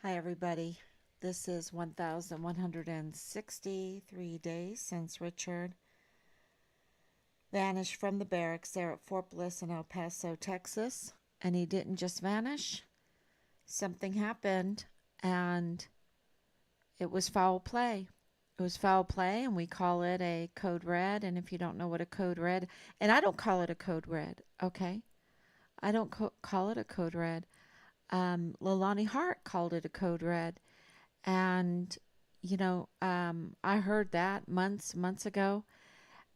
Hi, everybody. This is 1,163 days since Richard vanished from the barracks there at Fort Bliss in El Paso, Texas. And he didn't just vanish, something happened, and it was foul play. It was foul play, and we call it a code red. And if you don't know what a code red, and I don't call it a code red, okay? I don't call it a code red. Leilani Hart called it a code red. And I heard that months ago.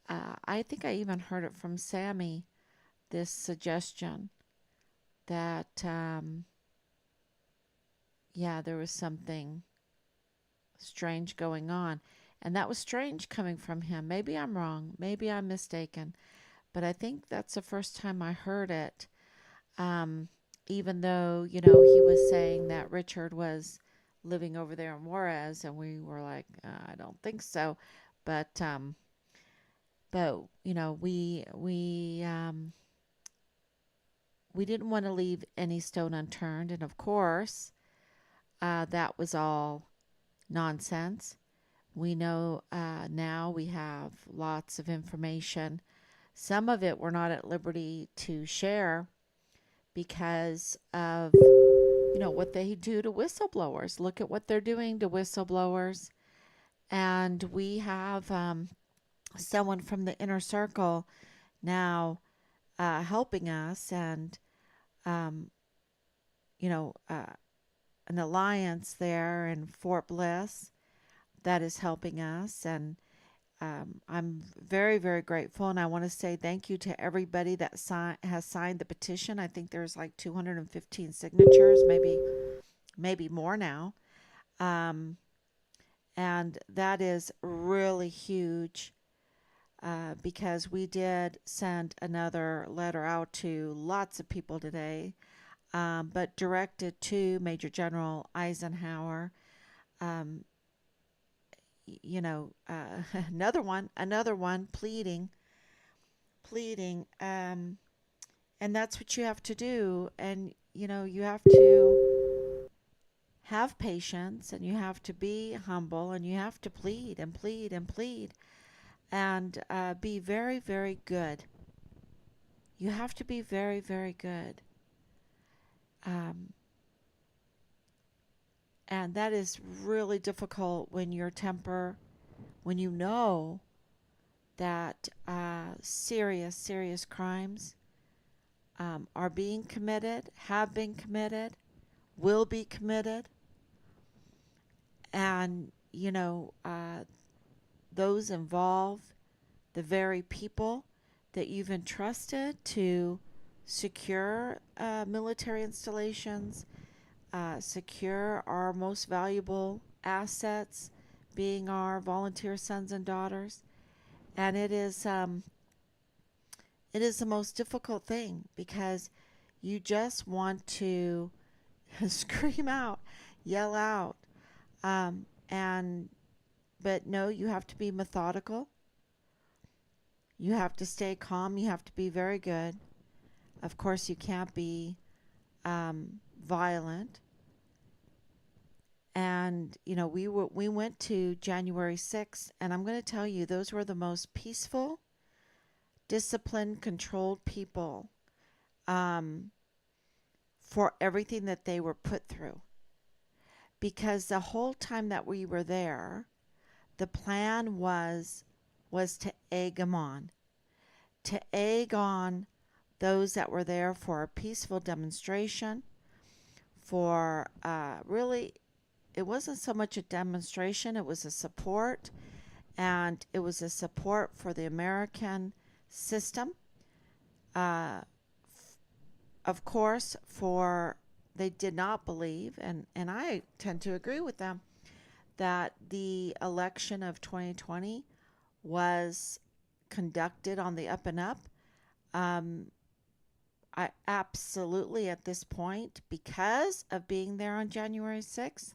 I think I even heard it from Sammy, this suggestion that yeah, there was something strange going on. And that was strange coming from him. Maybe I'm wrong, maybe I'm mistaken, but I think that's the first time I heard it. um, Even though he was saying that Richard was living over there in Juarez, and we were like, I don't think so. But we didn't want to leave any stone unturned, and of course, that was all nonsense. We know now we have lots of information. Some of it we're not at liberty to share because of what they do to whistleblowers. Look at what they're doing to whistleblowers. And we have someone from the inner circle now helping us, and um, you know, uh, an alliance there in Fort Bliss that is helping us. And I'm very, very grateful. And I want to say thank you to everybody that has signed the petition. I think there's like 215 signatures, maybe more now. Um, and that is really huge, because we did send another letter out to lots of people today, but directed to Major General Eisenhower. Um, another one pleading, and that's what you have to do. And you have to have patience, and you have to be humble, and you have to plead and plead and plead, and be very, very good. You have to be very, very good. Um, and that is really difficult when when you know that serious, serious crimes are being committed, have been committed, will be committed, and those involve the very people that you've entrusted to secure military installations, secure our most valuable assets, being our volunteer sons and daughters. And it is the most difficult thing, because you just want to scream out, yell out, and but no, you have to be methodical. You have to stay calm. You have to be very good. Of course, you can't be violent. And we went to January 6th, and I'm going to tell you, those were the most peaceful, disciplined, controlled people, um, for everything that they were put through. Because the whole time that we were there, the plan was to egg them on, to egg on those that were there for a peaceful demonstration, for really, it wasn't so much a demonstration, it was a support, and it was a support for the American system. Uh, of course, for they did not believe, and I tend to agree with them, that the election of 2020 was conducted on the up and up. Um, I absolutely, at this point, because of being there on January 6th,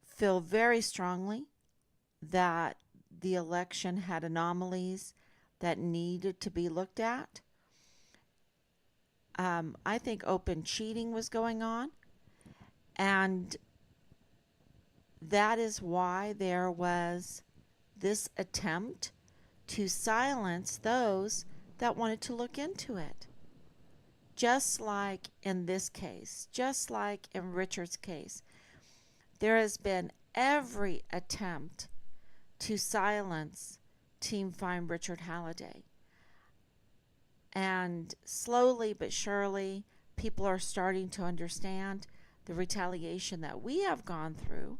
feel very strongly that the election had anomalies that needed to be looked at. I think open cheating was going on, And that is why there was this attempt to silence those that wanted to look into it. Just like in this case, just like in Richard's case, there has been every attempt to silence Team Find Richard Halliday. And slowly but surely, people are starting to understand the retaliation that we have gone through.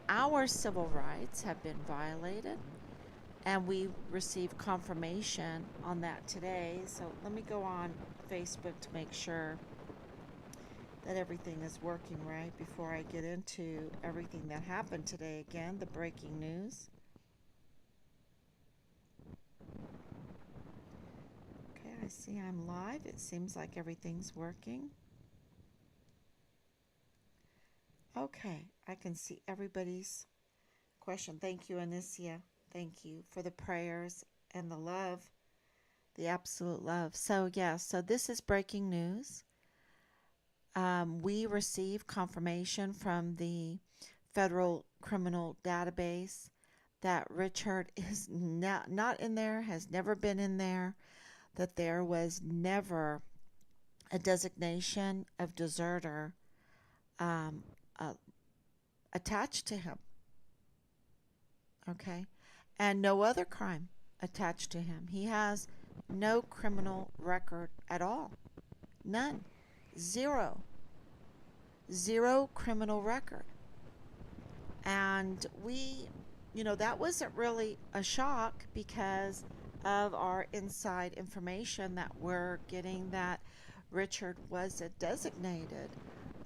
Our civil rights have been violated, and we received confirmation on that today. So let me go on Facebook to make sure that everything is working right before I get into everything that happened today. Again, the breaking news. Okay, I see I'm live. It seems like everything's working. Okay, I can see everybody's question. Thank you, Anicia. Thank you for the prayers and the love, the absolute love. So, yeah, so this is breaking news. We received confirmation from the federal criminal database that Richard is not in there, has never been in there, that there was never a designation of deserter um, uh, attached to him. Okay? And no other crime attached to him. He has no criminal record at all. None. Zero. Zero criminal record. And that wasn't really a shock because of our inside information that we're getting that Richard was designated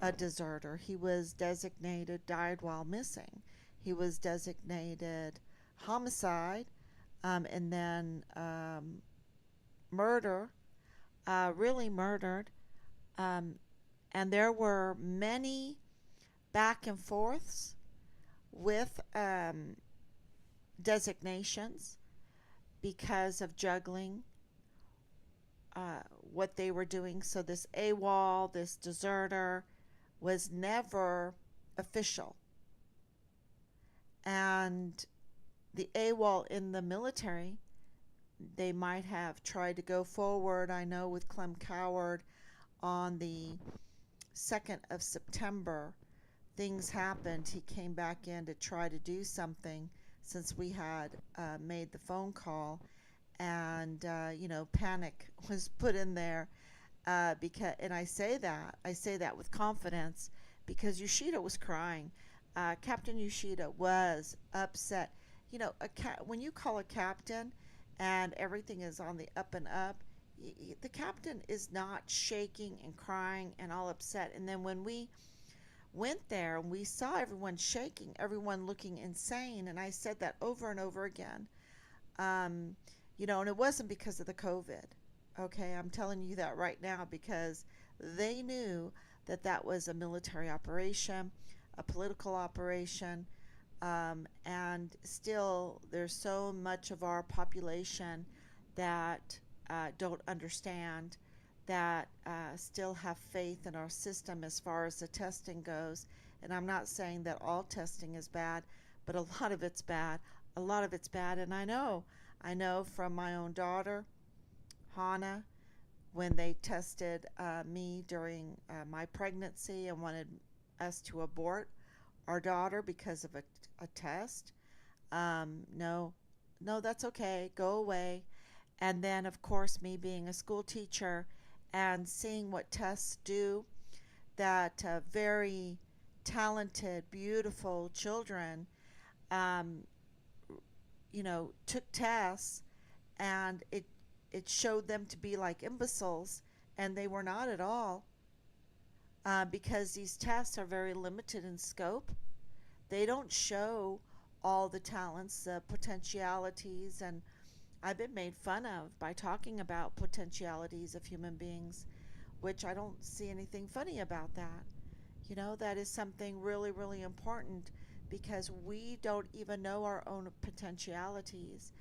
a deserter. He was designated died while missing. He was designated homicide, and then murder, really murdered. Um, and there were many back and forths with designations because of juggling what they were doing. So this AWOL, this deserter, was never official. And the AWOL in the military, they might have tried to go forward. I know with Clem Coward on the 2nd of September, things happened. He came back in to try to do something since we had made the phone call, and panic was put in there and I say that with confidence because Yoshida was crying. Captain Yoshida was upset. When you call a captain and everything is on the up and up, the captain is not shaking and crying and all upset. And then when we went there and we saw everyone shaking, everyone looking insane, and I said that over and over again. And it wasn't because of the COVID. Okay, I'm telling you that right now because they knew that that was a military operation, a political operation, and still there's so much of our population that don't understand, that still have faith in our system as far as the testing goes. And I'm not saying that all testing is bad, but a lot of it's bad. A lot of it's bad. And I know from my own daughter, Hannah, when they tested me during my pregnancy and wanted us to abort our daughter because of a test. No, that's okay. Go away. And then, of course, me being a school teacher and seeing what tests do, that very talented, beautiful children, um, took tests and it showed them to be like imbeciles, and they were not at all, because these tests are very limited in scope. They don't show all the talents, the potentialities, and I've been made fun of by talking about potentialities of human beings, which I don't see anything funny about that. That is something really, really important because we don't even know our own potentialities.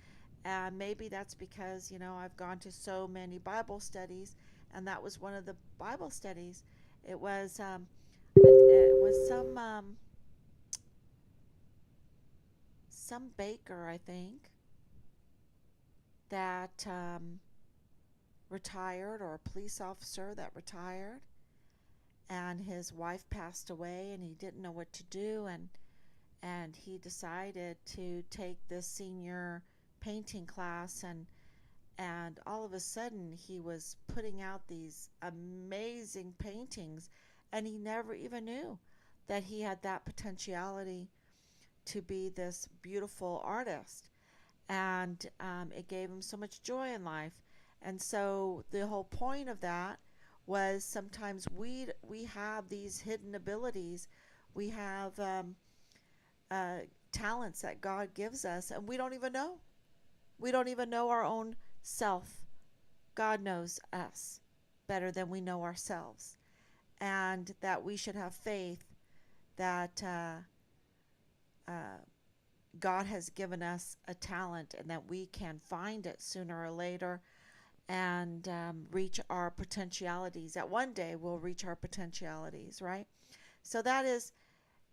And maybe that's because, I've gone to so many Bible studies, and that was one of the Bible studies. It was It was some baker, I think, that retired, or a police officer that retired, and his wife passed away, and he didn't know what to do, and he decided to take this senior painting class, and all of a sudden he was putting out these amazing paintings, and he never even knew that he had that potentiality to be this beautiful artist. And it gave him so much joy in life. And so the whole point of that was, sometimes we have these hidden abilities, we have uh, talents that God gives us, and we don't even know. We don't even know our own self. God knows us better than we know ourselves, and that we should have faith that uh, God has given us a talent, and that we can find it sooner or later, and reach our potentialities. That one day we'll reach our potentialities, right? So that is,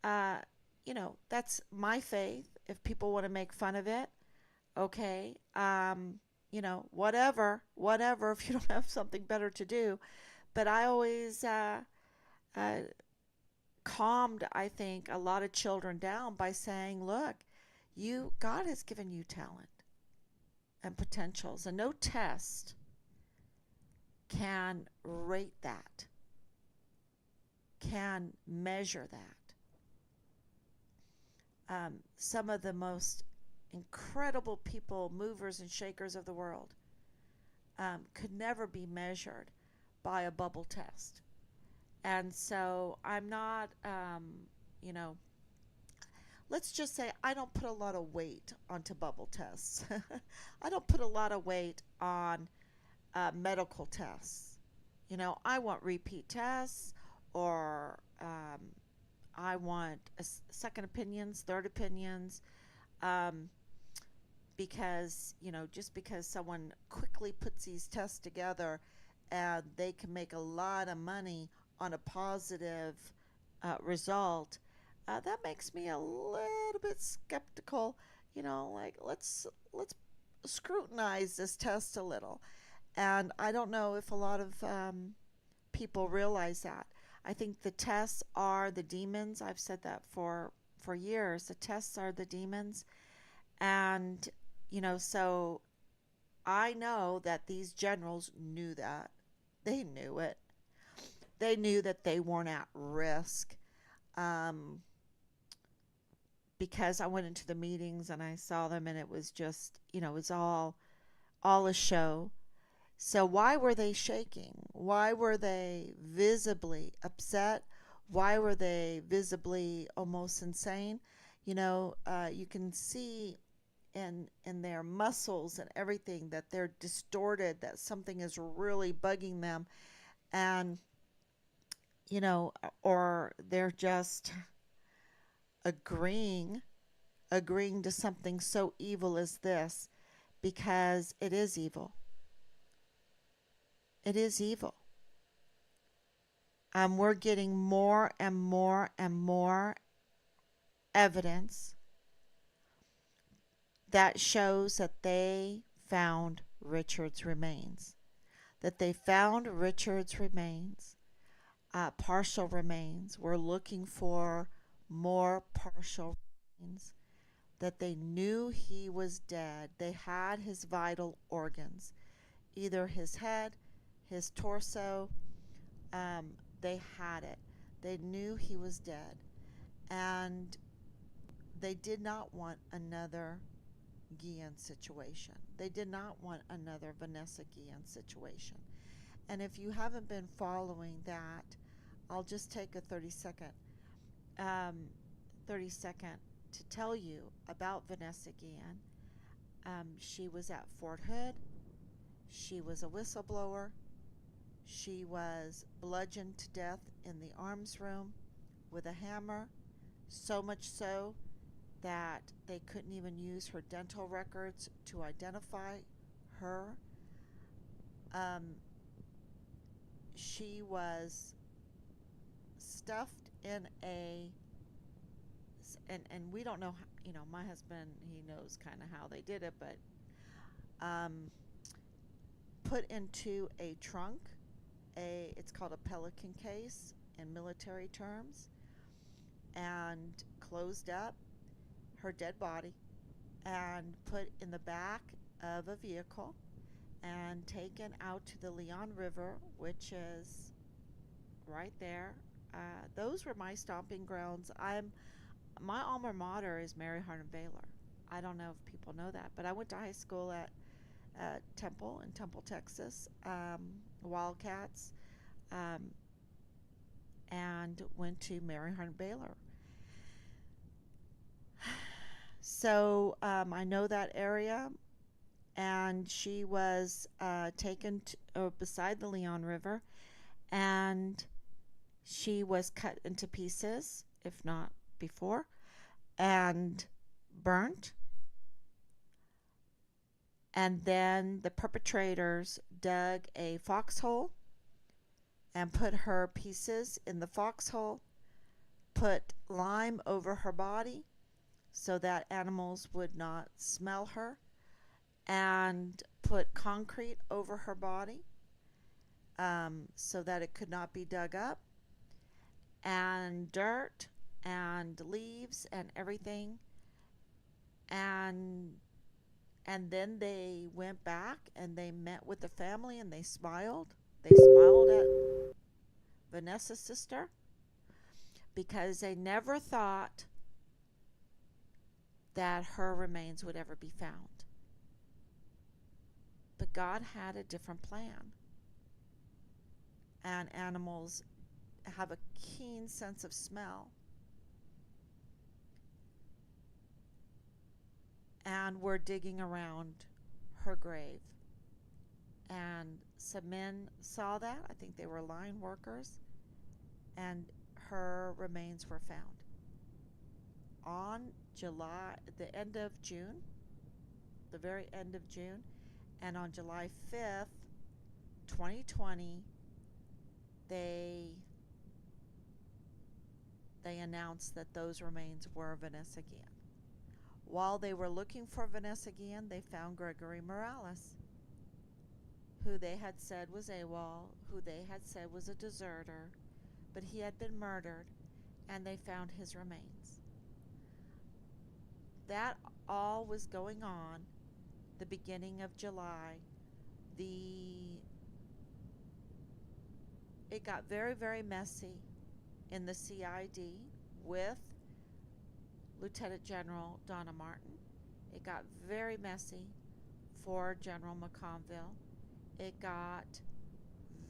uh, that's my faith. If people want to make fun of it, okay, whatever, if you don't have something better to do. But I always uh, calmed, I think, a lot of children down by saying, look, God has given you talent and potentials, and no test can rate that, can measure that. Some of the most incredible people, movers and shakers of the world, could never be measured by a bubble test. And so I'm not, you know, let's just say I don't put a lot of weight onto bubble tests. I don't put a lot of weight on medical tests. I want repeat tests, or I want second opinions, third opinions, um, because, just because someone quickly puts these tests together and they can make a lot of money on a positive result, that makes me a little bit skeptical. Like, let's scrutinize this test a little. And I don't know if a lot of people realize that. I think the tests are the demons. I've said that for years. The tests are the demons, and so I know that these generals knew that. They knew it. They knew that they weren't at risk, um, because I went into the meetings and I saw them, and it was just, it was all a show. So why were they shaking? Why were they visibly upset? Why were they visibly almost insane? You can see in their muscles and everything that they're distorted, that something is really bugging them, and or they're just agreeing agreeing to something so evil as this, because it is evil. It is evil. We're getting more and more and more evidence that shows that they found Richard's remains. That they found Richard's remains, partial remains. We're looking for more partial remains. That they knew he was dead. They had his vital organs, either his head, his torso. They had it. They knew he was dead. And they did not want another Guillen situation. They did not want another Vanessa Guillen situation. And if you haven't been following that, I'll just take a um, 30 second to tell you about Vanessa Guillen. She was at Fort Hood. She was a whistleblower. She was bludgeoned to death in the arms room with a hammer, so much so that they couldn't even use her dental records to identify her. Um, she was stuffed in and we don't know how, my husband, he knows kind of how they did it, but put into a trunk, it's called a pelican case in military terms, and closed up her dead body and put in the back of a vehicle and taken out to the Leon River, which is right there. Those were my stomping grounds. My alma mater is Mary Hart and Baylor. I don't know if people know that, but I went to high school at Temple in Temple, Texas, Wildcats, um, and went to Mary Hart and Baylor. So I know that area, and she was taken beside the Leon River, and she was cut into pieces, if not before, and burnt. And then the perpetrators dug a foxhole and put her pieces in the foxhole, put lime over her body so that animals would not smell her, and put concrete over her body so that it could not be dug up, and dirt and leaves and everything. And then they went back and they met with the family and they smiled. They smiled at Vanessa's sister because they never thought that her remains would ever be found. But God had a different plan. And animals have a keen sense of smell. And were digging around her grave. And some men saw that. I think they were line workers. And her remains were found. On the end of June, the very end of June, and on July 5th, 2020, they announced that those remains were Vanessa Guillen. While they were looking for Vanessa Guillen, they found Gregory Morales, who they had said was AWOL, who they had said was a deserter, but he had been murdered, and they found his remains. That all was going on the beginning of July. It got very, very messy in the CID with Lieutenant General Donna Martin. It got very messy for General McConville. It got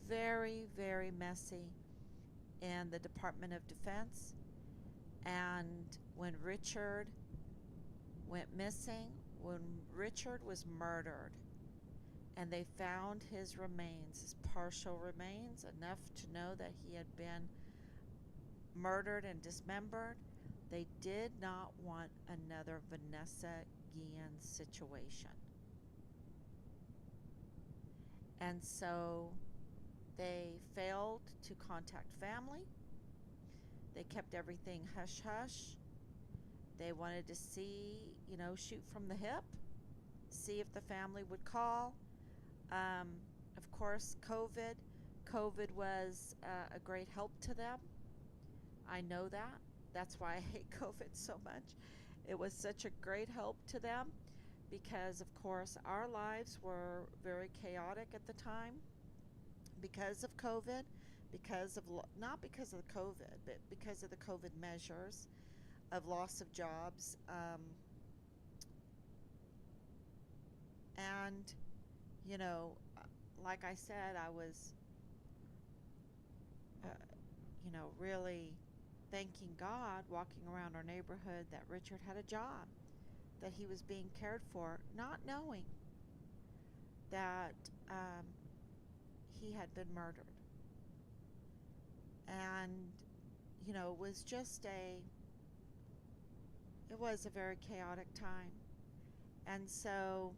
very, very messy in the Department of Defense. And when Richard went missing, when Richard was murdered, and they found his remains, his partial remains, enough to know that he had been murdered and dismembered, they did not want another Vanessa Guillen situation. And so they failed to contact family. They kept everything hush-hush. They wanted to see, shoot from the hip, see if the family would call. Of course, COVID was a great help to them. I know that. That's why I hate COVID so much. It was such a great help to them because, of course, our lives were very chaotic at the time because of COVID, not because of the COVID, but because of the COVID measures of loss of jobs. And, like I said, I was, really thanking God walking around our neighborhood that Richard had a job, that he was being cared for, not knowing that he had been murdered. And, it was a very chaotic time. And so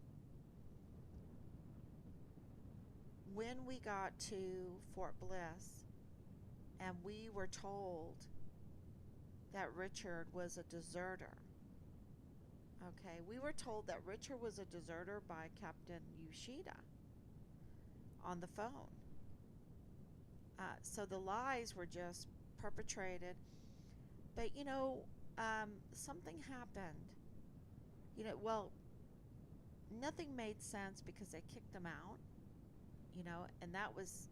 when we got to Fort Bliss and we were told that Richard was a deserter. Okay, we were told that Richard was a deserter by Captain Yoshida on the phone. So the lies were just perpetrated. But something happened. Well, nothing made sense because they kicked him out. And that was,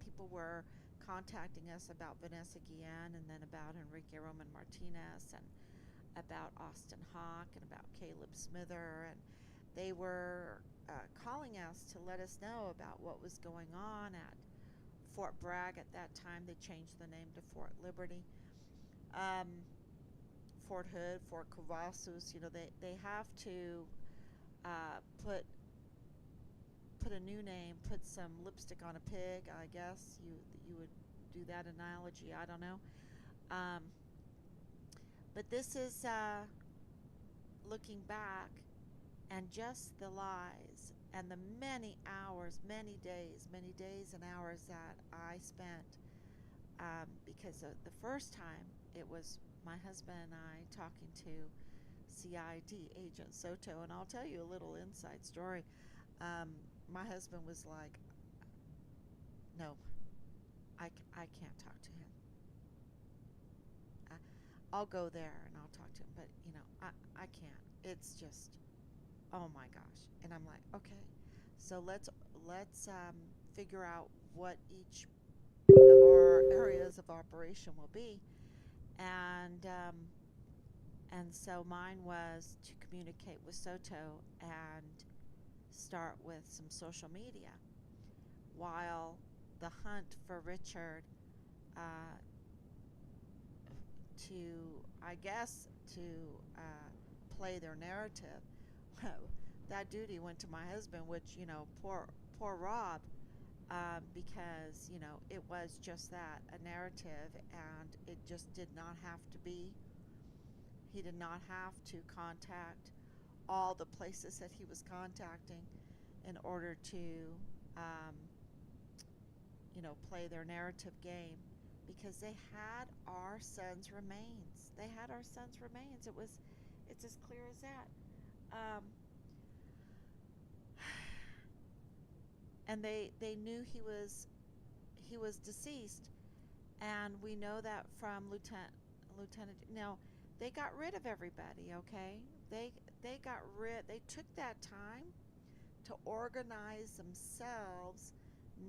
people were contacting us about Vanessa Guillen and then about Enrique Roman Martinez and about Austin Hawk and about Caleb Smither, and they were calling us to let us know about what was going on at Fort Bragg. At that time, they changed the name to Fort Liberty, um, Fort Hood, Fort Cavazos. They have to uh, put put a new name, put some lipstick on a pig. I guess you would do that analogy. I don't know. Um, but this is looking back, and just the lies and the many hours, many days and hours that I spent, because the first time it was my husband and I talking to CID agent Soto, and I'll tell you a little inside story. Um, my husband was like, "No, I can't talk to him. I, I'll go there and I'll talk to him, but I can't. It's just, oh my gosh." And I'm like, "Okay, so let's figure out what each of our areas of operation will be." And so mine was to communicate with Soto and start with some social media, while the hunt for Richard, uh, to, I guess, to play their narrative. That duty went to my husband, which, poor Rob, because, it was just that, a narrative, and it just did not have to be. He did not have to contact all the places that he was contacting in order to, um, play their narrative game, because they had our son's remains. They had our son's remains. It's as clear as that. Um, and they knew he was deceased, and we know that from Lieutenant. Now, they got rid of everybody. Okay, they got rid. They took that time to organize themselves,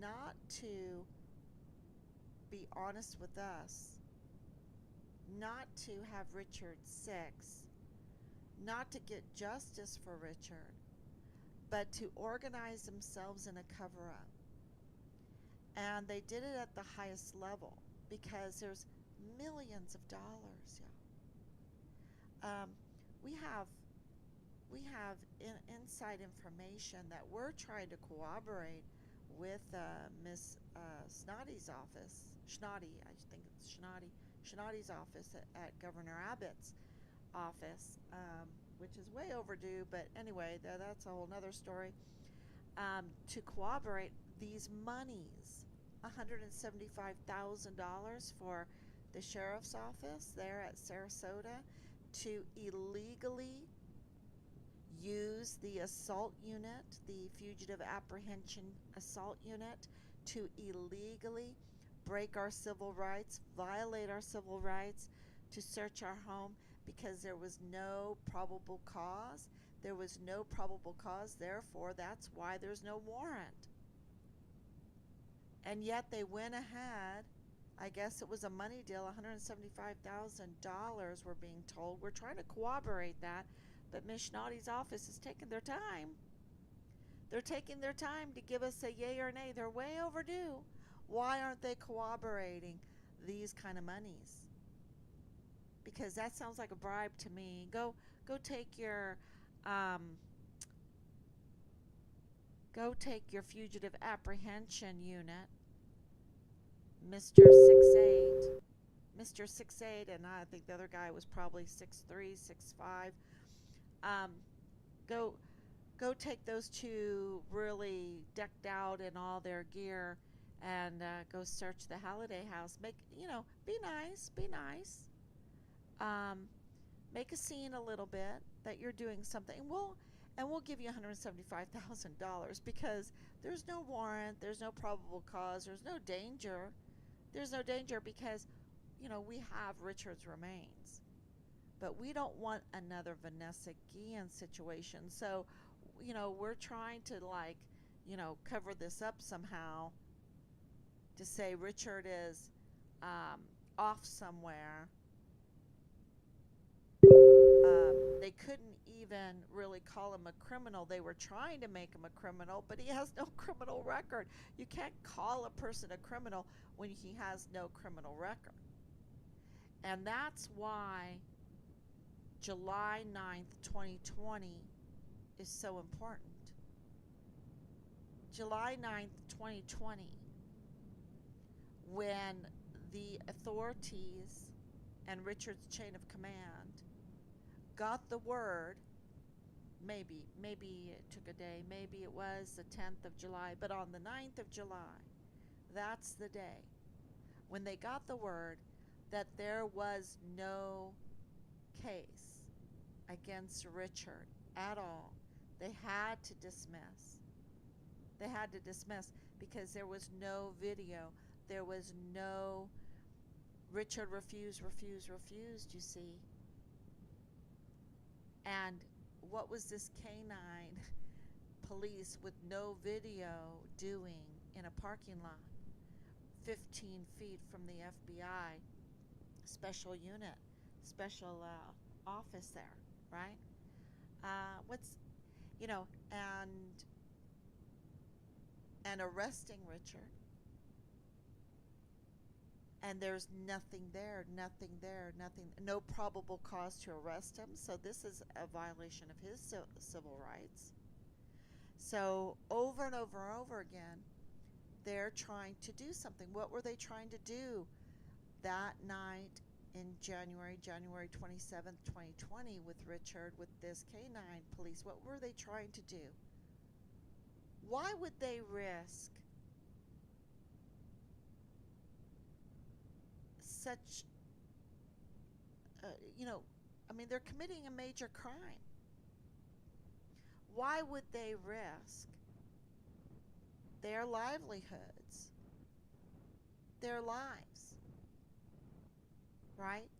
not to be honest with us, not to have Richard six, not to get justice for Richard, but to organize themselves in a cover up. And they did it at the highest level because there's millions of dollars. Yeah. We have inside information that we're trying to corroborate with Miss Snoddy's office. Schnoddy, I think it's Schnoddy. Schnoddy's office at Governor Abbott's office, which is way overdue. But anyway, that's a whole nother story. To corroborate these monies, $175,000 for the sheriff's office there at Sarasota to illegally use the assault unit, the fugitive apprehension assault unit, to illegally break our civil rights, violate our civil rights, to search our home because there was no probable cause. There was no probable cause, therefore, that's why there's no warrant. And yet they went ahead. I guess it was a money deal, $175,000 we're being told. We're trying to corroborate that, but Ms. Schnoddy's office is taking their time. They're taking their time to give us a yay or nay. They're way overdue. Why aren't they corroborating these kind of monies? Because that sounds like a bribe to me. Go take your um, fugitive apprehension unit, Mr. 6'8", Mr. 6'8", and I think the other guy was probably 6'3", 6'5". Um, go take those two really decked out in all their gear and go search the Halliday house. Make, be nice, be nice. Um, Make a scene a little bit that you're doing something. We'll give you $175,000 because there's no warrant, there's no probable cause, there's no danger. There's no danger because, we have Richard's remains. But we don't want another Vanessa Guillen situation. So, we're trying to cover this up somehow to say Richard is off somewhere. They couldn't even really call him a criminal. They were trying to make him a criminal, but he has no criminal record. You can't call a person a criminal when he has no criminal record. And that's why July 9th, 2020 is so important. July 9th, 2020, when the authorities and Richard's chain of command got the word, maybe it took a day, maybe it was the 10th of July, but on the 9th of July, that's the day when they got the word that there was no case against Richard at all. They had to dismiss. They had to dismiss because there was no video. There was no Richard refused, you see. And what was this canine police with no video doing in a parking lot 15 feet from the FBI special unit, special office there, right? And arresting Richard, and there's nothing there, no probable cause to arrest him. So this is a violation of his civil rights. So over and over and over again, they're trying to do something. What were they trying to do that night in January 27th, 2020 with Richard, with this canine police? What were they trying to do? Why would they risk such, they're committing a major crime. Why would they risk their livelihoods, their lives, right,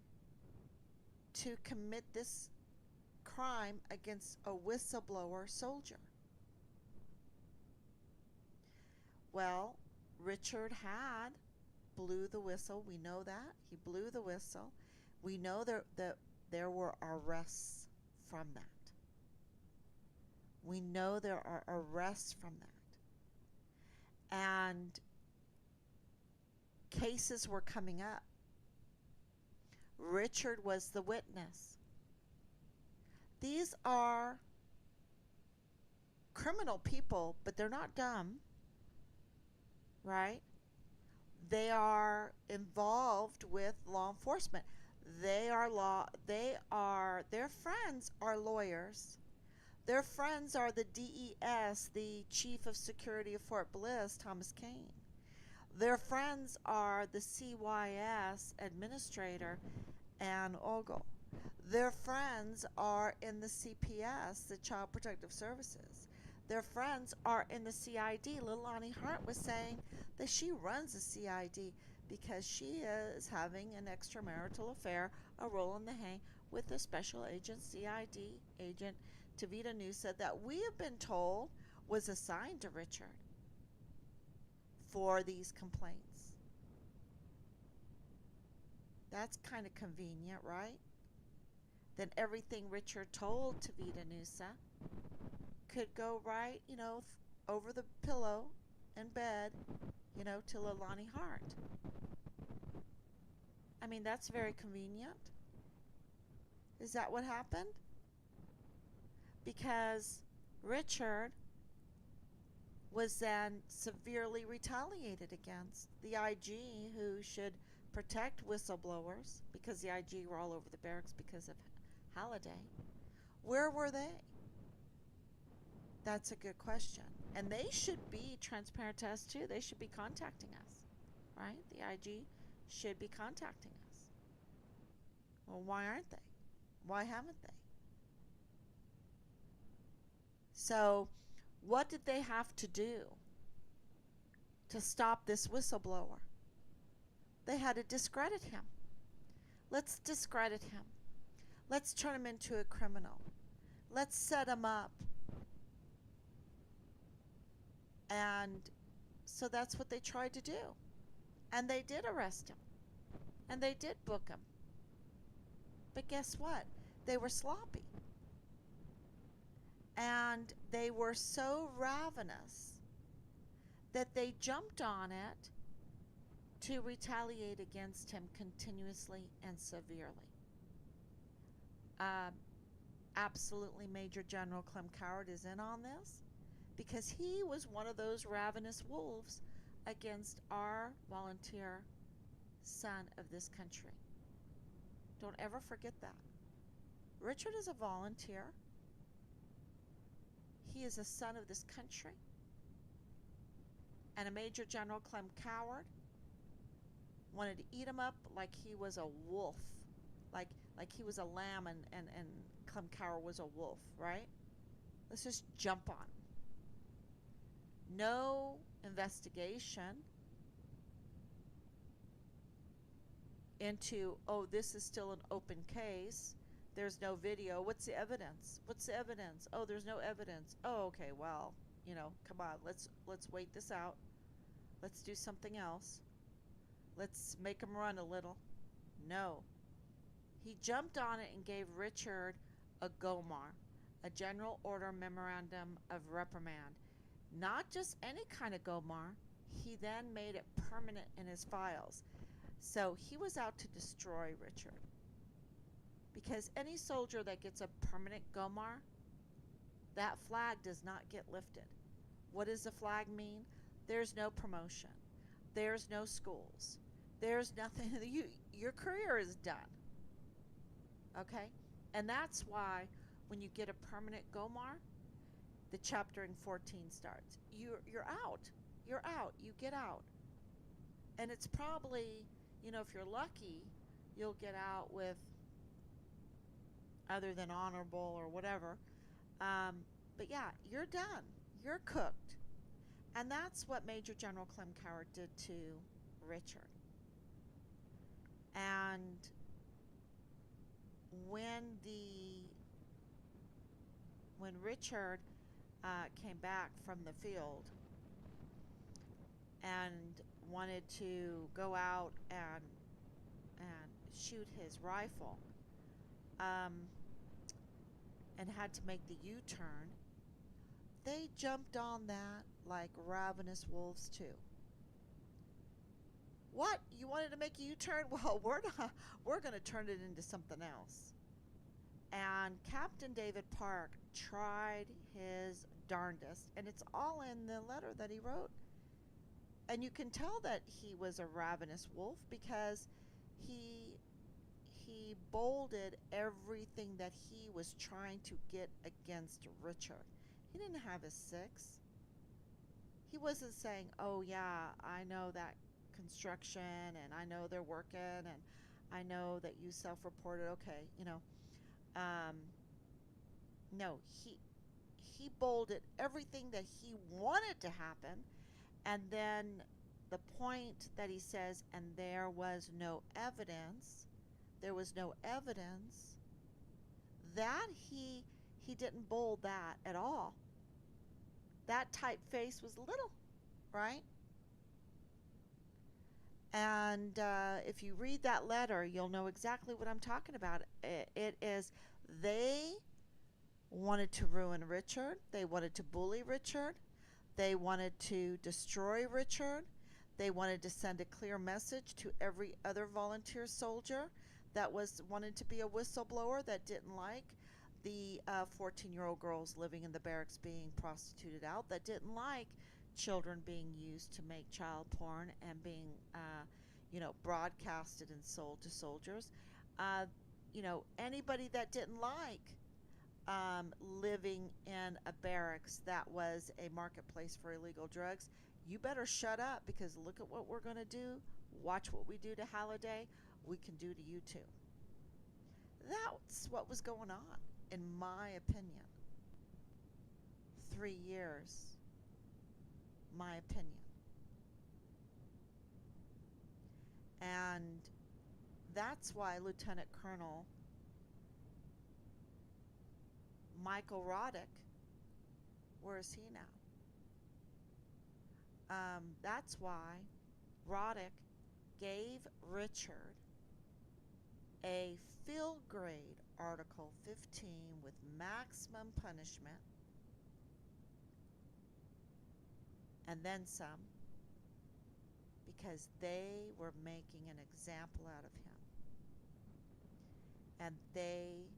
to commit this crime against a whistleblower soldier? Well, Richard had blew the whistle. We know that. He blew the whistle. We know that there were arrests from that. We know there are arrests from that. And cases were coming up. Richard was the witness. These are criminal people, but they're not dumb, right? They are involved with law enforcement. Their friends are lawyers. Their friends are the DES, the Chief of Security of Fort Bliss, Thomas Kane. Their friends are the CYS Administrator, Ann Ogle. Their friends are in the CPS, the Child Protective Services. Their friends are in the CID. Leilani Hart was saying that she runs the CID because she is having an extramarital affair, a roll in the hay, with a special agent, CID agent, Tavita Nusa, that we have been told was assigned to Richard for these complaints. That's kind of convenient, right? Then everything Richard told Tavita Nusa could go right, over the pillow in bed, to Leilani Hart. That's very convenient. Is that what happened? Because Richard was then severely retaliated against. The IG, who should protect whistleblowers, because the IG were all over the barracks because of Halliday, where were they? That's a good question. And they should be transparent to us too. They should be contacting us, right? The IG should be contacting us. Well, why aren't they? Why haven't they? So, what did they have to do to stop this whistleblower? They had to discredit him. Let's discredit him. Let's turn him into a criminal. Let's set him up. And so that's what they tried to do. And they did arrest him. And they did book him. But guess what? They were sloppy. And they were so ravenous that they jumped on it to retaliate against him continuously and severely. Absolutely, Major General Clem Coward is in on this because he was one of those ravenous wolves against our volunteer son of this country. Don't ever forget that. Richard is a volunteer. He is a son of this country. And a Major General Clem Coward wanted to eat him up like he was a wolf. Like he was a lamb and Clem Coward was a wolf, right? Let's just jump on him. No investigation into, oh, this is still an open case. There's no video. What's the evidence? What's the evidence? Oh, there's no evidence. Oh, okay, well, come on. Let's wait this out. Let's do something else. Let's make him run a little. No. He jumped on it and gave Richard a GOMAR, a General Order Memorandum of Reprimand. Not just any kind of GOMAR. He then made it permanent in his files. So he was out to destroy Richard. Because any soldier that gets a permanent GOMAR, that flag does not get lifted. What does the flag mean? There's no promotion. There's no schools. There's nothing. Your career is done. Okay? And that's why when you get a permanent GOMAR, the chaptering 14 starts. You're out. You're out. You get out. And it's probably, if you're lucky, you'll get out with other than honorable or whatever. But yeah, you're done. You're cooked. And that's what Major General Clem Coward did to Richard. And when Richard came back from the field and wanted to go out and shoot his rifle, and had to make the U-turn, they jumped on that like ravenous wolves too. What? You wanted to make a U-turn? Well, we're going to turn it into something else. And Captain David Park tried his darndest, and it's all in the letter that he wrote. And you can tell that he was a ravenous wolf because he bolded everything that he was trying to get against Richard. He didn't have his six. He wasn't saying, oh yeah, I know that construction and I know they're working and I know that you self-reported, okay, no, he bolded everything that he wanted to happen, and then the point that he says, and there was no evidence, that he didn't bold that at all. That typeface was little, right? And if you read that letter, you'll know exactly what I'm talking about. It is, they wanted to ruin Richard. They wanted to bully Richard. They wanted to destroy Richard. They wanted to send a clear message to every other volunteer soldier that wanted to be a whistleblower, that didn't like the 14-year-old girls living in the barracks being prostituted out, that didn't like children being used to make child porn and being broadcasted and sold to soldiers. Anybody that didn't like living in a barracks that was a marketplace for illegal drugs. You better shut up, because look at what we're going to do. Watch what we do to Halliday. We can do to you too. That's what was going on, in my opinion. 3 years, my opinion. And that's why Lieutenant Colonel Michael Roddick, where is he now? That's why Roddick gave Richard a field grade Article 15 with maximum punishment, and then some, because they were making an example out of him. And they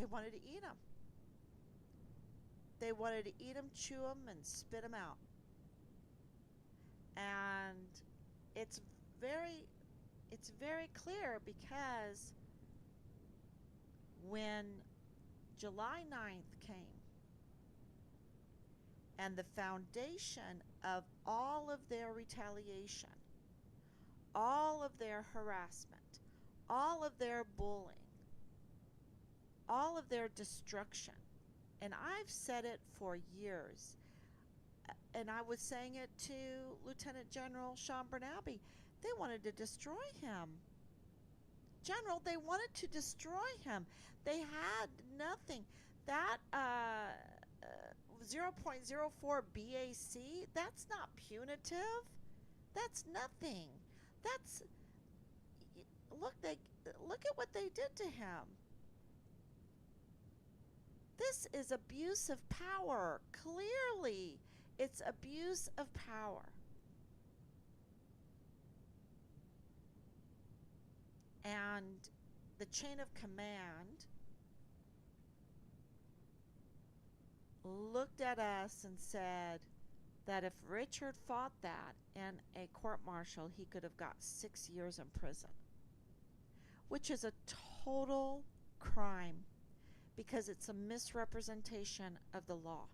wanted to eat him. They wanted to eat him, chew him, and spit him out. And it's very clear, because when July 9th came, and the foundation of all of their retaliation, all of their harassment, all of their bullying, all of their destruction, and I've said it for years, and I was saying it to Lieutenant General Sean Bernabe, they wanted to destroy him. General, they wanted to destroy him. They had nothing. That 0.04 BAC, that's not punitive. That's nothing. That's, look at what they did to him. This is abuse of power. Clearly, it's abuse of power. And the chain of command looked at us and said that if Richard fought that in a court-martial, he could have got 6 years in prison, which is a total crime, because it's a misrepresentation of the law.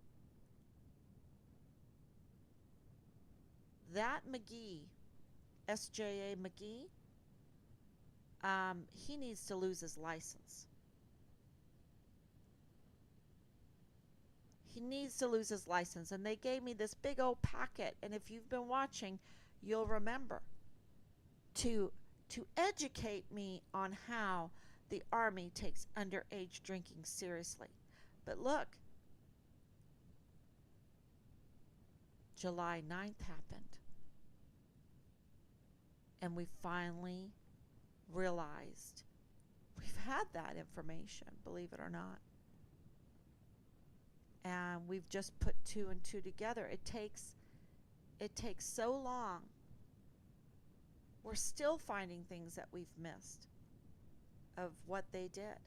That McGee, SJA McGee, he needs to lose his license. He needs to lose his license. And they gave me this big old packet, and if you've been watching, you'll remember, to educate me on how the Army takes underage drinking seriously. But look, July 9th happened, and we finally realized we've had that information, believe it or not. And we've just put 2 and 2 together. It takes so long. We're still finding things that we've missed of what they did.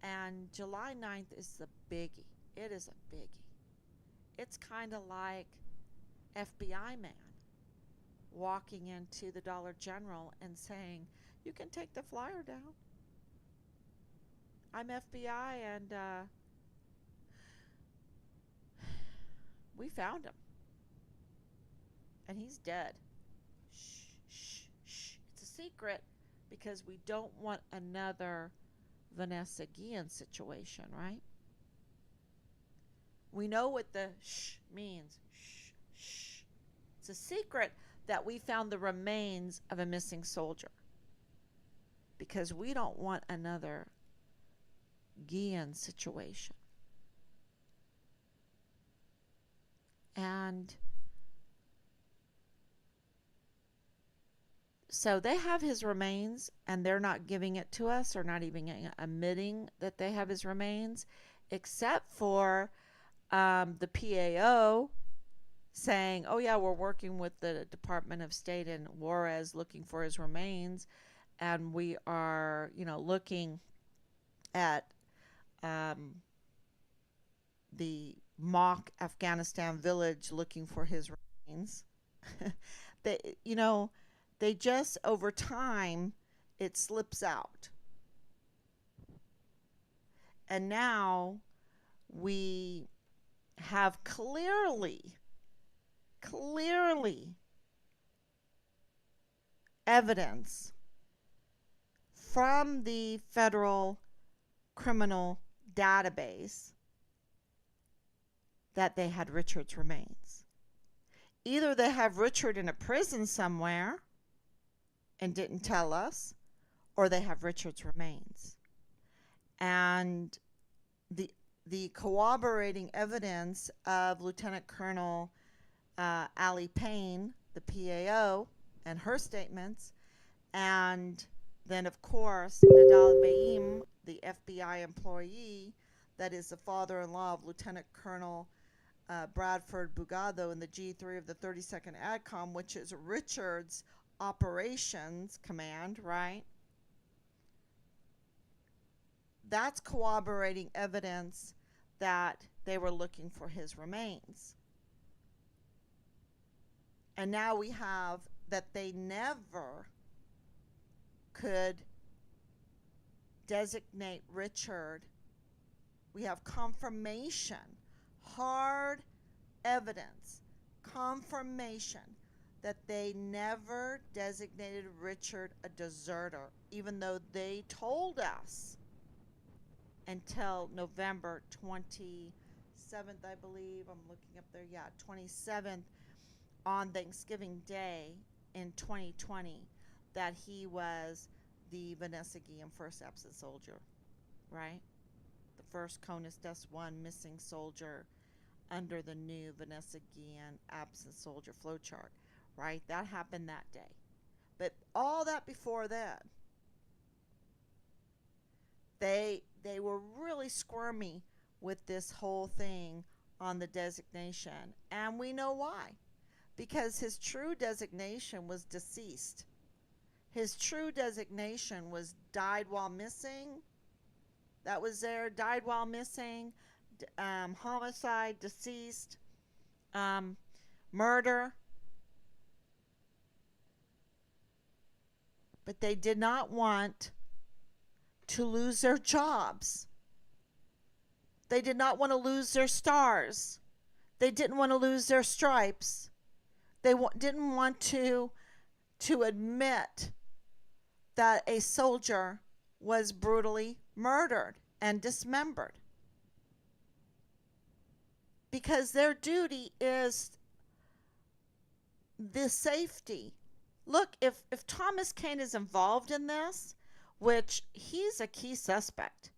And July 9th is the biggie. It is a biggie. It's kind of like FBI man walking into the Dollar General and saying, "You can take the flyer down. I'm FBI, and we found him. And he's dead. Shh, shh, shh. It's a secret, because we don't want another Vanessa Guillen situation, right? We know what the shh means. Shh, shh. It's a secret that we found the remains of a missing soldier, because we don't want another Guillen situation. And so they have his remains, and they're not giving it to us, or not even admitting that they have his remains, except for the PAO saying, "Oh yeah, we're working with the Department of State in Juarez looking for his remains, and we are, looking at the mock Afghanistan village looking for his remains." They just over time, it slips out. And now we have clearly evidence from the federal criminal database that they had Richard's remains. Either they have Richard in a prison somewhere and didn't tell us, or they have Richard's remains. And the corroborating evidence of Lieutenant Colonel Allie Payne, the PAO, and her statements, and then, of course, Nadal Baim, the FBI employee that is the father-in-law of Lieutenant Colonel Bradford Bugado in the G3 of the 32nd ADCOM, which is Richard's operations command, right? That's corroborating evidence that they were looking for his remains. And now we have that they never could designate Richard. We have confirmation, hard evidence, confirmation that they never designated Richard a deserter, even though they told us until November 27th, I believe. I'm looking up there. Yeah, 27th on Thanksgiving Day in 2020 that he was the Vanessa Guillen first absent soldier, right? The first CONUS DES-1 missing soldier under the new Vanessa Guillen absent soldier flowchart, right? That happened that day. But all that before then, they were really squirmy with this whole thing on the designation. And we know why. Because his true designation was deceased. His true designation was died while missing. That was there, died while missing, homicide, deceased, murder. But they did not want to lose their jobs. They did not want to lose their stars. They didn't want to lose their stripes. They didn't want to admit that a soldier was brutally murdered and dismembered. Because their duty is the safety. Look, if Thomas Kane is involved in this, which he's a key suspect,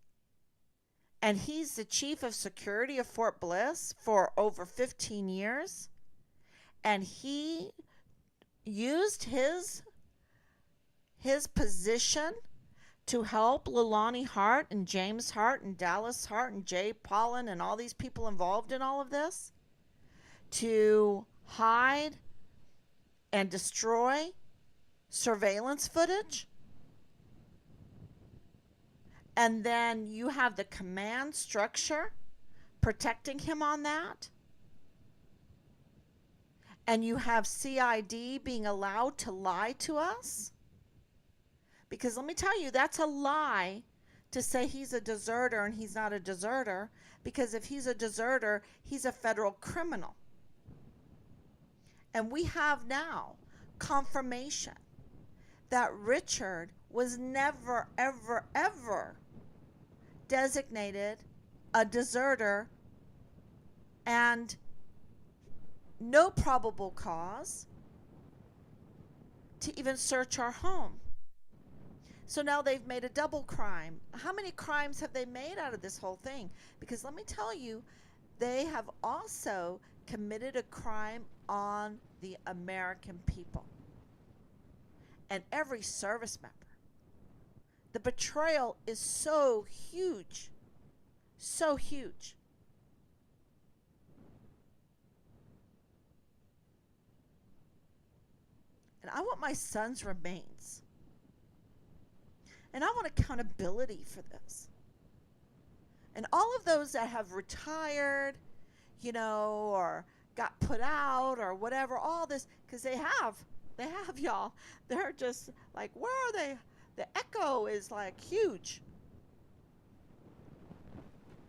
and he's the chief of security of Fort Bliss for over 15 years, and he used his position to help Leilani Hart and James Hart and Dallas Hart and Jay Pollan and all these people involved in all of this to hide and destroy surveillance footage. And then you have the command structure protecting him on that. And you have CID being allowed to lie to us. Because let me tell you, that's a lie to say he's a deserter and he's not a deserter. Because if he's a deserter, he's a federal criminal. And we have now confirmation that Richard was never, ever, ever designated a deserter, and no probable cause to even search our home. So now they've made a double crime. How many crimes have they made out of this whole thing? Because let me tell you, they have also committed a crime on the American people and every service member. The betrayal is so huge, so huge. And I want my son's remains. And I want accountability for this. And all of those that have retired, or got put out or whatever, all this, because they have, y'all. They're just like, where are they? The echo is like huge.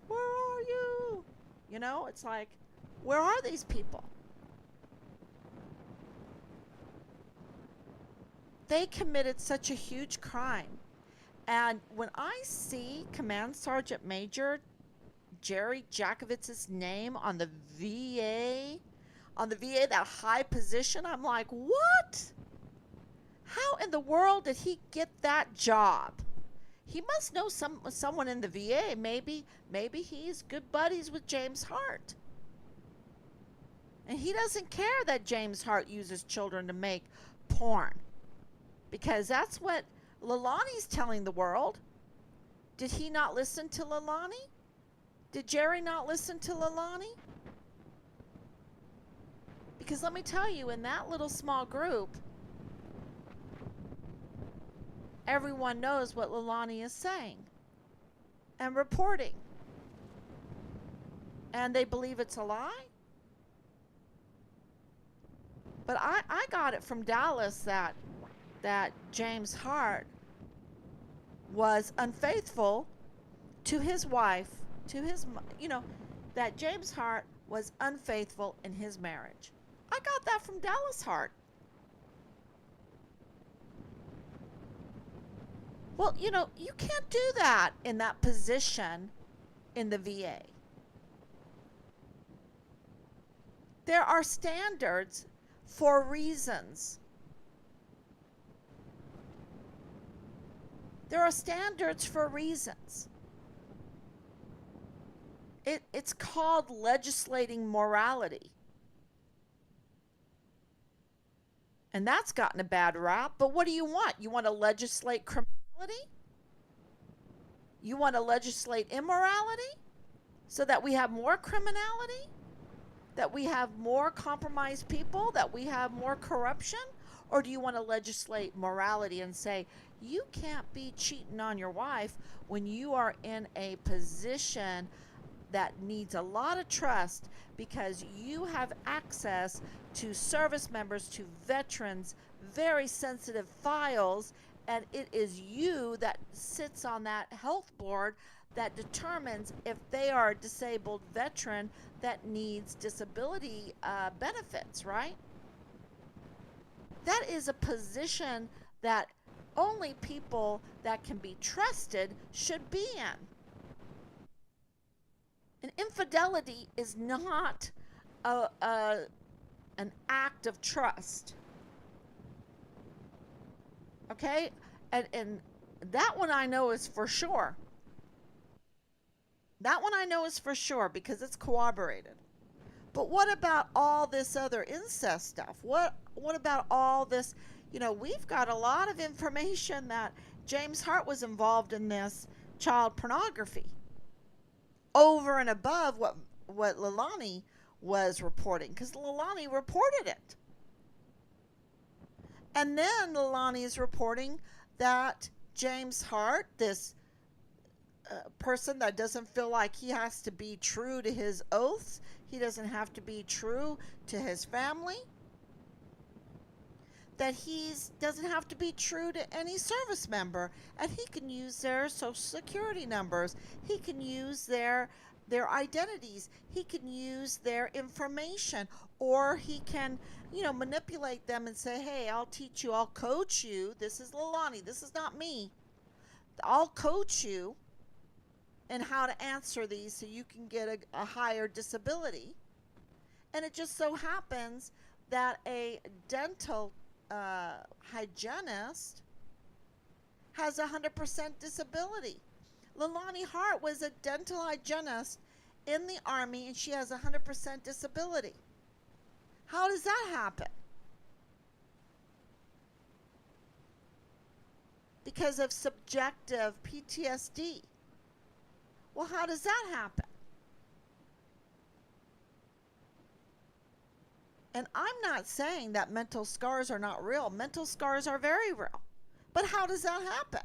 Where are you? You know, it's like, where are these people? They committed such a huge crime. And when I see Command Sergeant Major Jerry Jakovitz's name on the VA, that high position, I'm like, what? How in the world did he get that job? He must know someone in the VA. Maybe he's good buddies with James Hart. And he doesn't care that James Hart uses children to make porn. Because that's what Leilani's telling the world. Did he not listen to Leilani? Did Jerry not listen to Leilani? Because let me tell you, in that little small group, everyone knows what Leilani is saying and reporting. And they believe it's a lie. But I got it from Dallas that James Hart was unfaithful to his wife, that James Hart was unfaithful in his marriage. I got that from Dallas Hart. Well, you can't do that in that position in the VA. There are standards for reasons. There are standards for reasons. It's called legislating morality. And that's gotten a bad rap. But what do you want? You want to legislate criminality? You want to legislate immorality so that we have more criminality? That we have more compromised people? That we have more corruption? Or do you want to legislate morality and say, you can't be cheating on your wife when you are in a position that needs a lot of trust because you have access to service members, to veterans, very sensitive files, and it is you that sits on that health board that determines if they are a disabled veteran that needs disability benefits, right? That is a position that only people that can be trusted should be in. And infidelity is not an act of trust. Okay? And that one I know is for sure. That one I know is for sure because it's corroborated. But what about all this other incest stuff? What about all this? We've got a lot of information that James Hart was involved in this child pornography over and above what Leilani was reporting, because Leilani reported it. And then Leilani is reporting that James Hart, this person that doesn't feel like he has to be true to his oaths, he doesn't have to be true to his family, that he doesn't have to be true to any service member, and he can use their social security numbers, he can use their identities, he can use their information, or he can manipulate them and say, hey, I'll teach you, I'll coach you, this is Leilani, this is not me, I'll coach you in how to answer these so you can get a higher disability. And it just so happens that a dental hygienist has 100% disability. Leilani Hart was a dental hygienist in the Army, and she has 100% disability. How does that happen? Because of subjective PTSD. Well, how does that happen? And I'm not saying that mental scars are not real. Mental scars are very real. But how does that happen?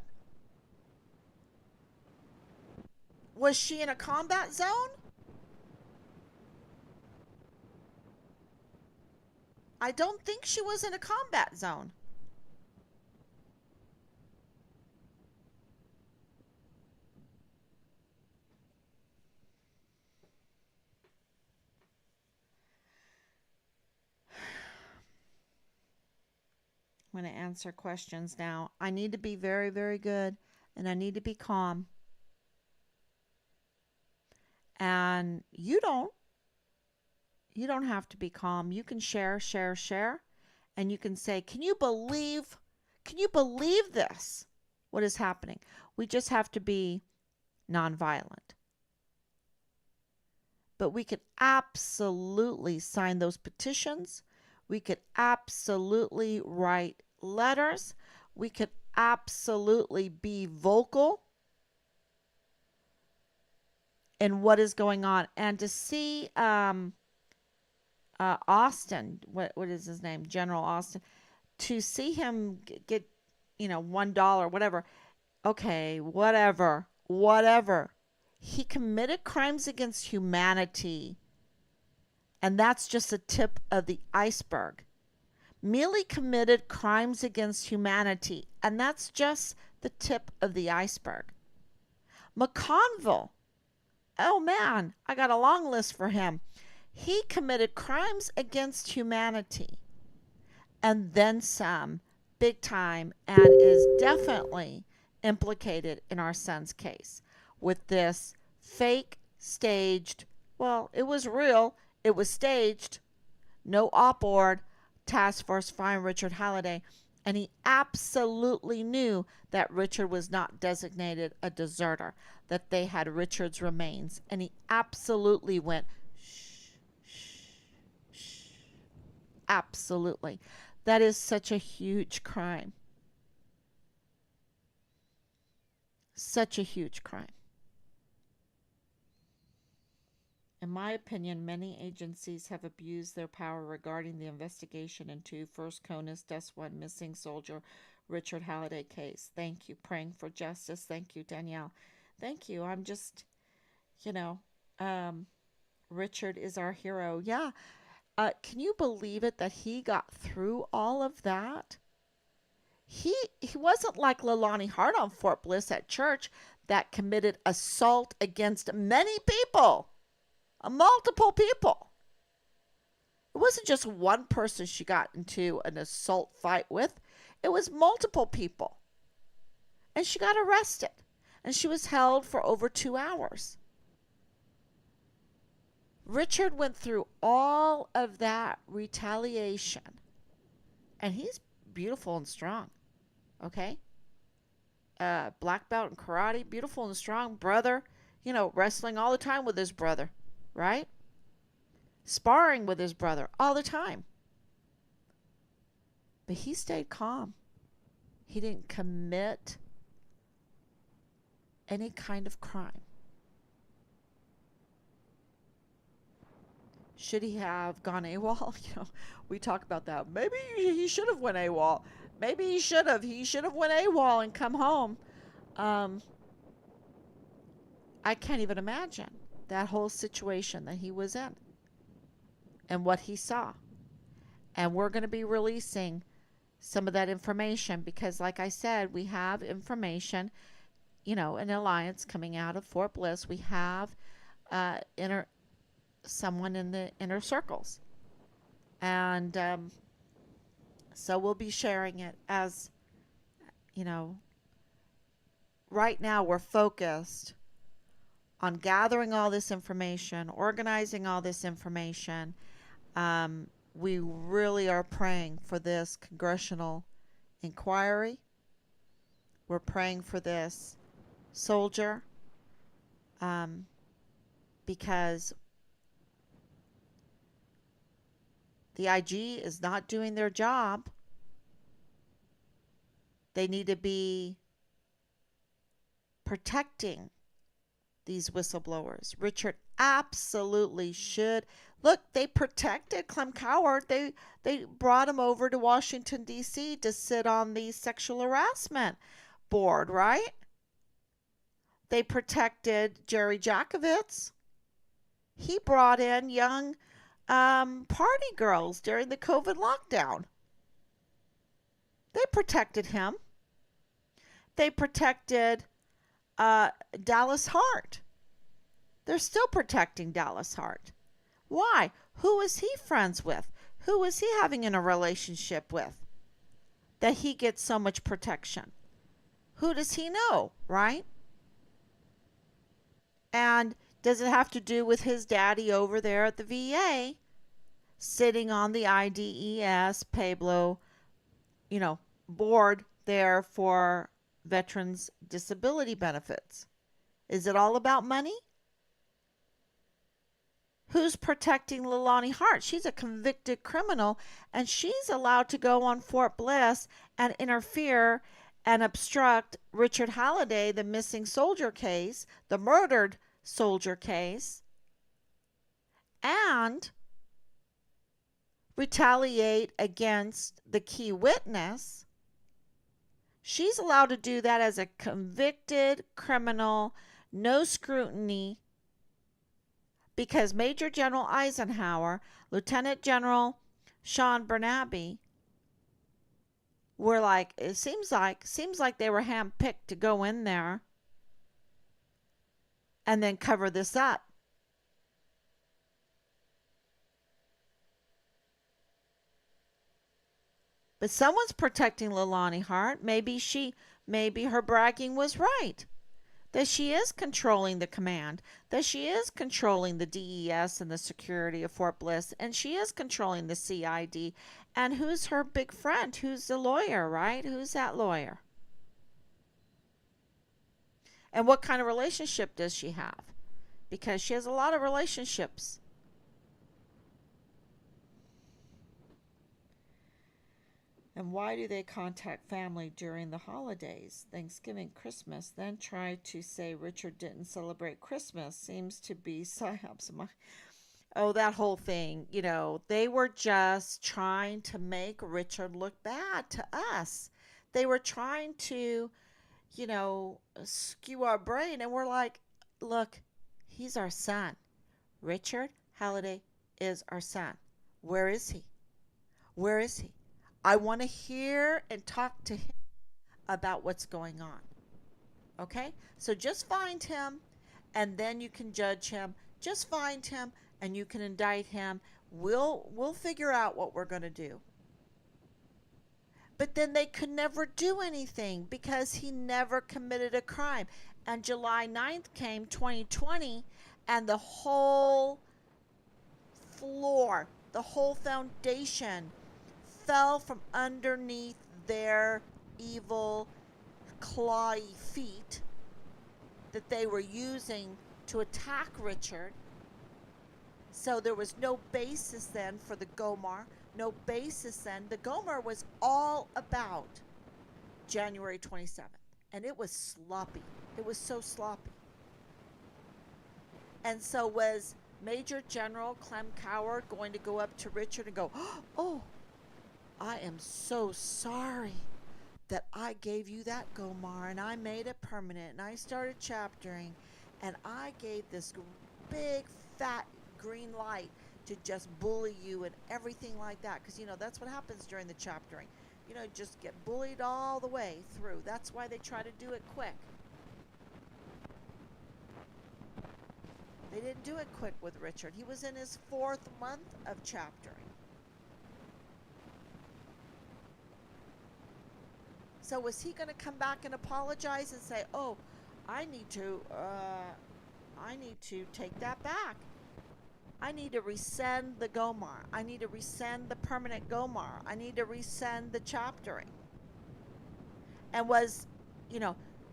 Was she in a combat zone? I don't think she was in a combat zone. I'm going to answer questions now. I need to be very, very good, and I need to be calm. And you don't have to be calm. You can share, share, share, and you can say, can you believe this? What is happening? We just have to be nonviolent. But we could absolutely sign those petitions. We could absolutely write letters. We could absolutely be vocal in what is going on. And to see Austin, what is his name? General Austin, to see him get, $1, whatever. Okay, whatever. He committed crimes against humanity. And that's just the tip of the iceberg. Merely committed crimes against humanity. And that's just the tip of the iceberg. McConville. Oh man, I got a long list for him. He committed crimes against humanity. And then some, big time, and is definitely implicated in our son's case with this fake, staged, well, it was real, it was staged, no op-ord, task force find Richard Halliday, and he absolutely knew that Richard was not designated a deserter, that they had Richard's remains, and he absolutely went, shh, shh, shh, absolutely. That is such a huge crime. Such a huge crime. In my opinion, many agencies have abused their power regarding the investigation into First Conus Death One missing soldier Richard Halliday case. Thank you. Praying for justice. Thank you, Danielle. Thank you. I'm just, you know, Richard is our hero. Yeah. Can you believe it that he got through all of that? He wasn't like Leilani Hart on Fort Bliss at church that committed assault against many people, multiple people. It wasn't just one person she got into an assault fight with. It was multiple people. And she got arrested. And she was held for over 2 hours. Richard went through all of that retaliation. And he's beautiful and strong. Okay? Black belt in karate, beautiful and strong brother. You know, wrestling all the time with his brother. Right? Sparring with his brother all the time. But he stayed calm. He didn't commit any kind of crime. Should he have gone AWOL? You know, we talk about that. Maybe he should have went AWOL. Maybe he should have. He should have went AWOL and come home. I can't even imagine that whole situation that he was in and what he saw. And we're going to be releasing some of that information because, like I said, we have information, you know, an alliance coming out of Fort Bliss. We have someone in the inner circles. And so we'll be sharing it as, you know, right now we're focused on gathering all this information, organizing all this information. We really are praying for this congressional inquiry. We're praying for this soldier because the IG is not doing their job. They need to be protecting these whistleblowers. Richard absolutely should. Look, they protected Clem Coward. They brought him over to Washington, D.C. to sit on the sexual harassment board, right? They protected Jerry Jackovitz. He brought in young party girls during the COVID lockdown. They protected him. They protected Dallas Hart. They're still protecting Dallas Hart. Why? Who is he friends with? Who is he having in a relationship with? that he gets so much protection? Who does he know, right? And does it have to do with his daddy over there at the VA sitting on the IDES Pueblo, board there for veterans disability benefits? Is it all about money? Who's protecting Leilani Hart? She's a convicted criminal, and she's allowed to go on Fort Bliss and interfere and obstruct Richard Halliday, the missing soldier case, the murdered soldier case, and retaliate against the key witness. She's allowed to do that as a convicted criminal, no scrutiny, because Major General Eisenhower, Lieutenant General Sean Bernabe were like, it seems like they were handpicked to go in there and then cover this up. But someone's protecting Leilani Hart. Maybe her bragging was right. That she is controlling the command, that she is controlling the DES and the security of Fort Bliss, and she is controlling the CID. And who's her big friend? Who's the lawyer, right? Who's that lawyer? And what kind of relationship does she have? Because she has a lot of relationships. And why do they contact family during the holidays, Thanksgiving, Christmas, then try to say Richard didn't celebrate Christmas? Seems to be psyops. Oh, that whole thing. They were just trying to make Richard look bad to us. They were trying to, skew our brain. And we're like, look, he's our son. Richard Halliday is our son. Where is he? Where is he? I want to hear and talk to him about what's going on. Okay? So just find him and then you can judge him. Just find him and you can indict him. We'll figure out what we're going to do. But then they could never do anything because he never committed a crime. And July 9th came, 2020, and the whole floor, the whole foundation fell from underneath their evil clawy feet that they were using to attack Richard. So there was no basis then for the Gomar, no basis then. The Gomar was all about January 27th, and it was sloppy. It was so sloppy. And so was Major General Clem Coward going to go up to Richard and go, oh, I am so sorry that I gave you that Gomar and I made it permanent and I started chaptering and I gave this big fat green light to just bully you and everything like that, because that's what happens during the chaptering. Just get bullied all the way through. That's why they try to do it quick. They didn't do it quick with Richard. He was in his 4th month of chaptering. So was he going to come back and apologize and say, oh, I need to take that back. I need to rescind the Gomar. I need to rescind the permanent Gomar. I need to rescind the chaptering. And was,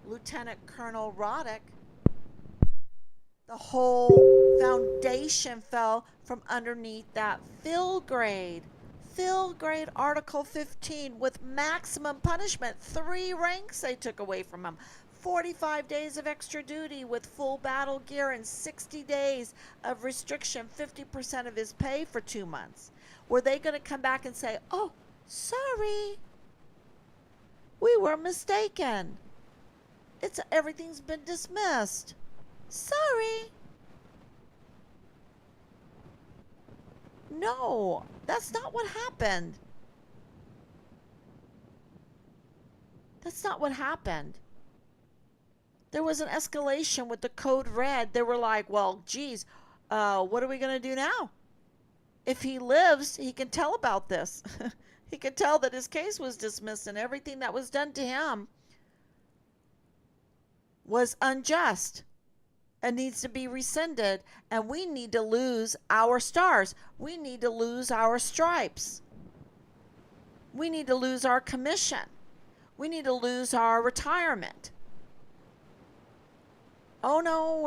Lieutenant Colonel Roddick, the whole foundation fell from underneath that fill grade Article 15 with maximum punishment. 3 ranks they took away from him. 45 days of extra duty with full battle gear and 60 days of restriction, 50% of his pay for 2 months. Were they going to come back and say, oh, sorry, we were mistaken. Everything's been dismissed. Sorry. No, that's not what happened. That's not what happened. There was an escalation with the code red. They were like, well, geez, what are we going to do now? If he lives, he can tell about this. He could tell that his case was dismissed and everything that was done to him was unjust and needs to be rescinded. And we need to lose our stars. We need to lose our stripes. We need to lose our commission. We need to lose our retirement. Oh no,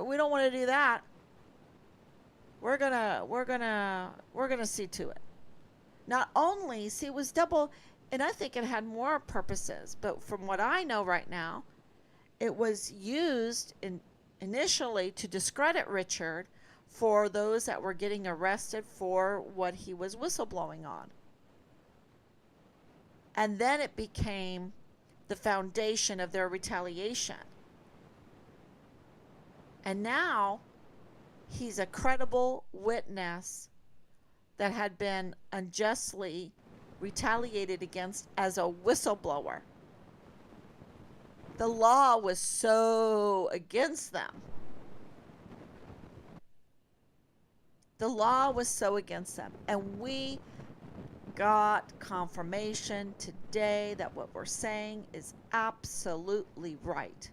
we don't want to do that. We're gonna see to it. Not only, see, it was double, and I think it had more purposes, but from what I know right now, it was used initially to discredit Richard for those that were getting arrested for what he was whistleblowing on. And then it became the foundation of their retaliation. And now he's a credible witness that had been unjustly retaliated against as a whistleblower. The law was so against them. The law was so against them. And we got confirmation today that what we're saying is absolutely right.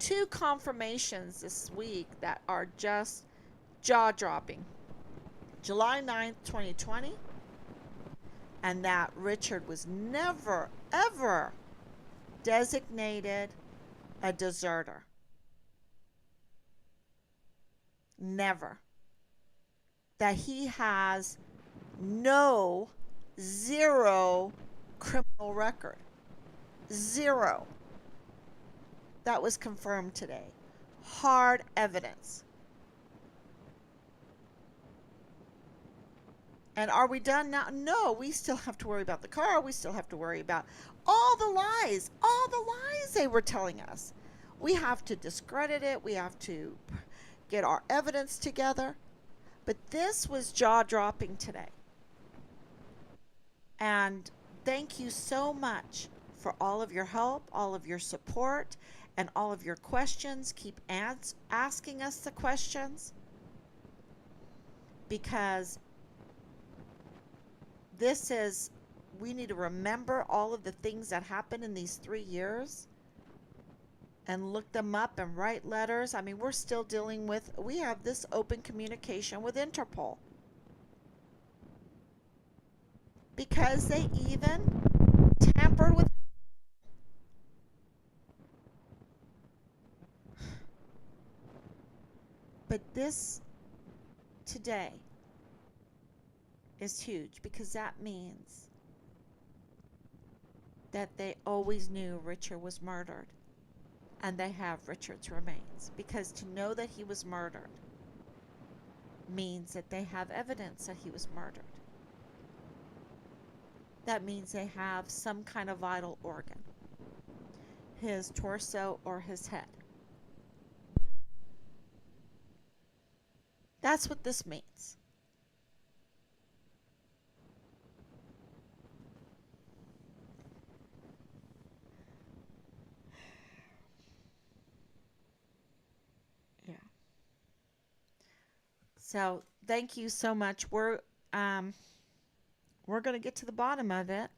2 confirmations this week that are just jaw-dropping. July 9th, 2020, and that Richard was never, ever designated a deserter. Never. That he has zero criminal record. Zero. That was confirmed today. Hard evidence. And are we done now? No, we still have to worry about the car. We still have to worry about all the lies they were telling us. We have to discredit it. We have to get our evidence together. But this was jaw-dropping today. And thank you so much for all of your help, all of your support, and all of your questions. Keep asking us the questions, because we need to remember all of the things that happened in these 3 years and look them up and write letters. I mean, we're still we have this open communication with Interpol, because they even tampered with. But this today is huge, because that means that they always knew Richard was murdered, and they have Richard's remains, because to know that he was murdered means that they have evidence that he was murdered. That means they have some kind of vital organ, his torso or his head. That's what this means. Yeah. So thank you so much. We're going to get to the bottom of it.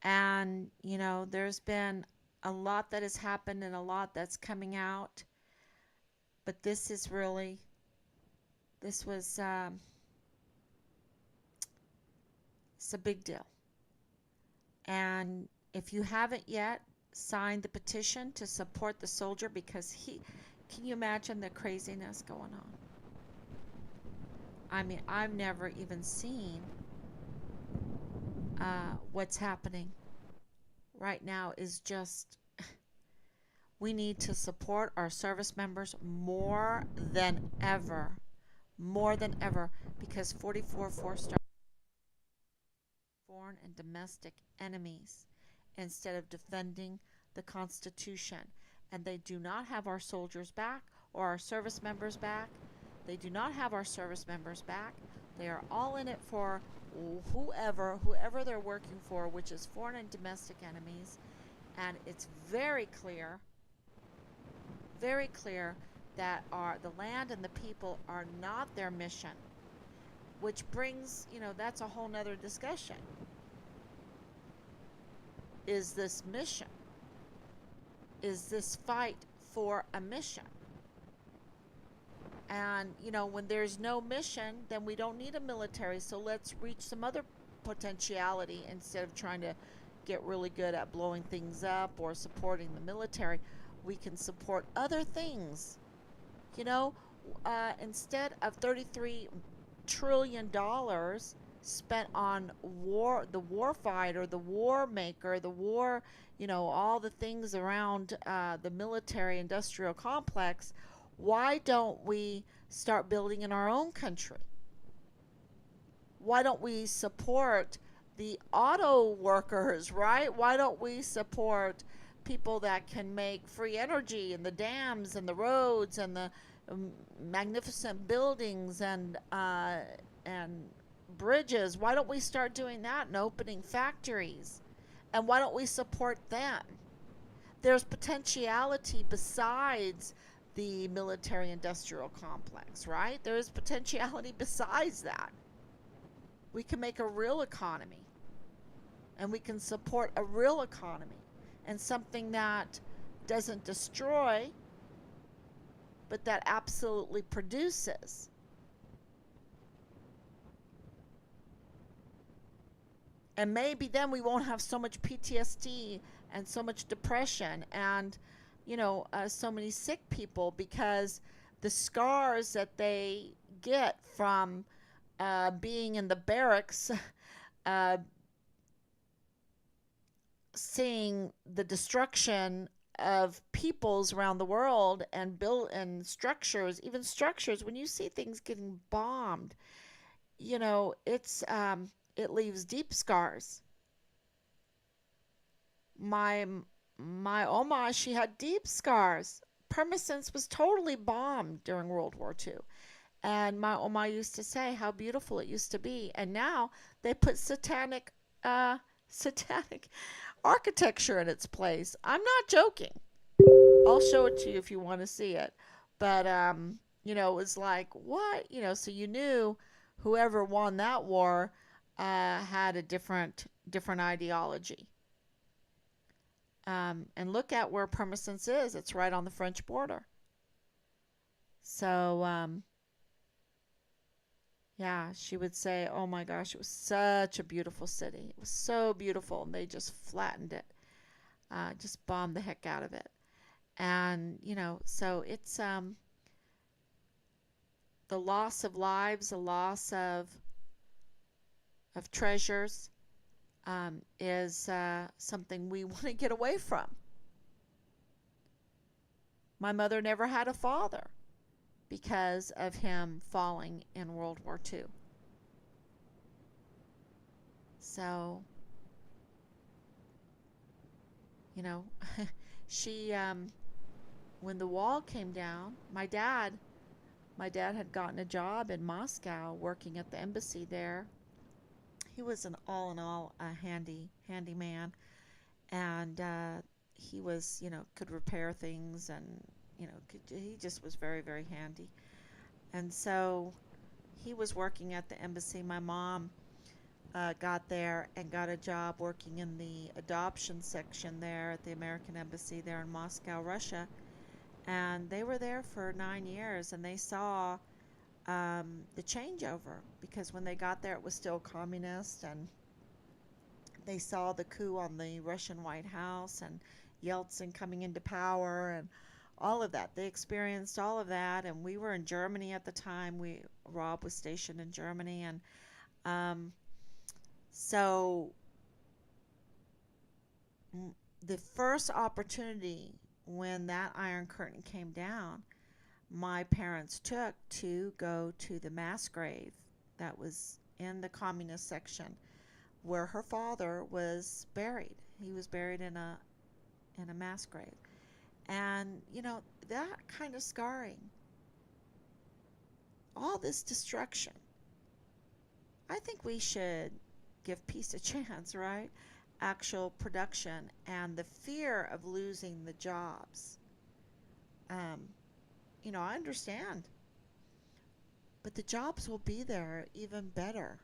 And, there's been a lot that has happened and a lot that's coming out. But this was, it's a big deal. And if you haven't yet signed the petition to support the soldier, because can you imagine the craziness going on? I mean, I've never even seen what's happening right now. Is just, we need to support our service members more than ever, because 44 4-star foreign and domestic enemies instead of defending the Constitution. And they do not have our soldiers back or our service members back. They do not have our service members back. They are all in it for whoever they're working for, which is foreign and domestic enemies. And it's very clear that the land and the people are not their mission, which brings, that's a whole nother discussion. is this mission, is this fight for a mission. And, when there's no mission, then we don't need a military. So let's reach some other potentiality instead of trying to get really good at blowing things up or supporting the military. We can support other things. Instead of $33 trillion spent on war, the war fighter, the war maker, the war, all the things around the military industrial complex, why don't we start building in our own country? Why don't we support the auto workers, right? Why don't we support people that can make free energy and the dams and the roads and the magnificent buildings and bridges? Why don't we start doing that and opening factories? And why don't we support them? There's potentiality besides the military industrial complex, right? There's potentiality besides that. We can make a real economy, and we can support a real economy, and something that doesn't destroy, but that absolutely produces. And maybe then we won't have so much PTSD and so much depression and, so many sick people, because the scars that they get from being in the barracks, seeing the destruction of peoples around the world and built and structures, even structures, when you see things getting bombed, it leaves deep scars. My Oma, she had deep scars. Permisence was totally bombed during World War II. And my Oma used to say how beautiful it used to be. And now they put satanic architecture in its place. I'm not joking. I'll show it to you if you want to see it. But, it was like, what? So you knew whoever won that war had a different ideology. And look at where Permisence is. It's right on the French border. So, yeah, she would say, oh my gosh, it was such a beautiful city. It was so beautiful. And they just flattened it, just bombed the heck out of it. And, so it's the loss of lives, the loss of treasures, is something we want to get away from. My mother never had a father because of him falling in World War II. So, she, when the wall came down, my dad had gotten a job in Moscow working at the embassy there. He was an all in all a handy man, and he was, could repair things, and he just was very, very handy. And so he was working at the embassy. My mom got there and got a job working in the adoption section there at the American embassy there in Moscow, Russia. And they were there for 9 years, and they saw the changeover, because when they got there it was still communist, and they saw the coup on the Russian White House and Yeltsin coming into power and all of that. They experienced all of that, and we were in Germany at the time. Rob was stationed in Germany, and so the first opportunity when that Iron Curtain came down, my parents took to go to the mass grave that was in the communist section where her father was buried. He was buried in a mass grave. And, that kind of scarring, all this destruction, I think we should give peace a chance, right? Actual production and the fear of losing the jobs. I understand. But the jobs will be there even better.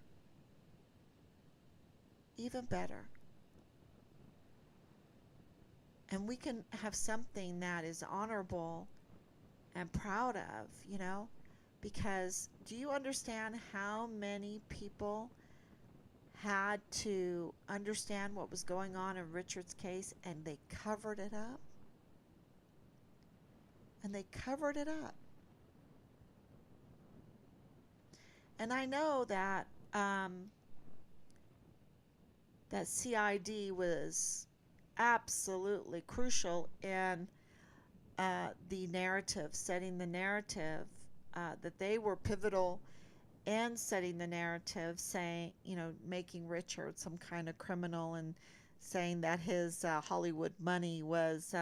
Even better. and we can have something that is honorable and proud of, because do you understand how many people had to understand what was going on in Richard's case, and they covered it up? And they covered it up. And I know that that CID was absolutely crucial in the narrative, setting the narrative, that they were pivotal in setting the narrative, saying, making Richard some kind of criminal and saying that his Hollywood money was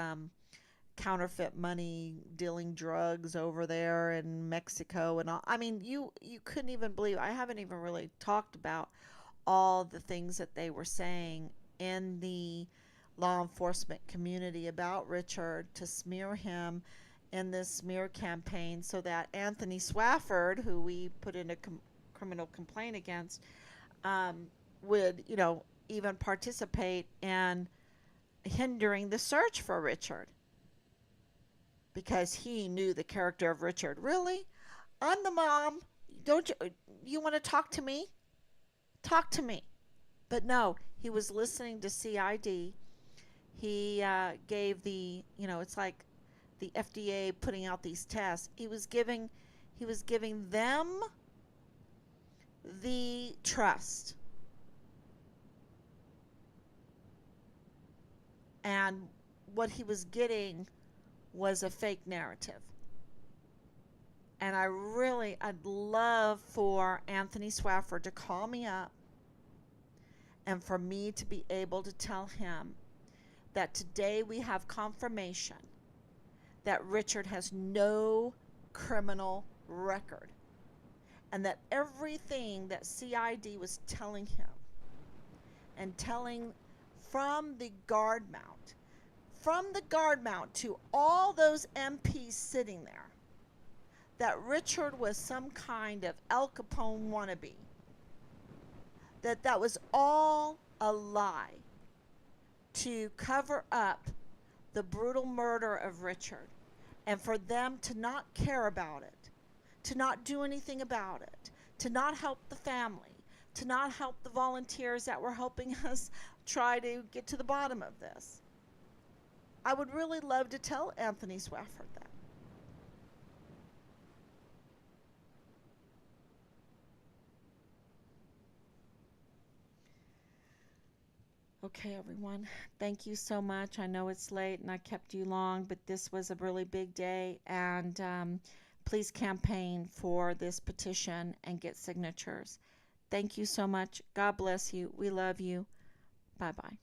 counterfeit money, dealing drugs over there in Mexico and all. I mean, you couldn't even believe. I haven't even really talked about all the things that they were saying in the law enforcement community about Richard to smear him in this smear campaign so that Anthony Swafford, who we put in a criminal complaint against, would, even participate in hindering the search for Richard because he knew the character of Richard. Really? I'm the mom. Don't you want to talk to me? Talk to me. But no, he was listening to CID. He gave it's like the FDA putting out these tests. He was giving them the trust. And what he was getting was a fake narrative. And I'd love for Anthony Swafford to call me up and for me to be able to tell him that today we have confirmation that Richard has no criminal record, and that everything that CID was telling him and telling from the guard mount to all those MPs sitting there, that Richard was some kind of Al Capone wannabe, that was all a lie to cover up the brutal murder of Richard, and for them to not care about it, to not do anything about it, to not help the family, to not help the volunteers that were helping us try to get to the bottom of this. I would really love to tell Anthony Swafford that. Okay, everyone. Thank you so much. I know it's late and I kept you long, but this was a really big day. And please campaign for this petition and get signatures. Thank you so much. God bless you. We love you. Bye bye.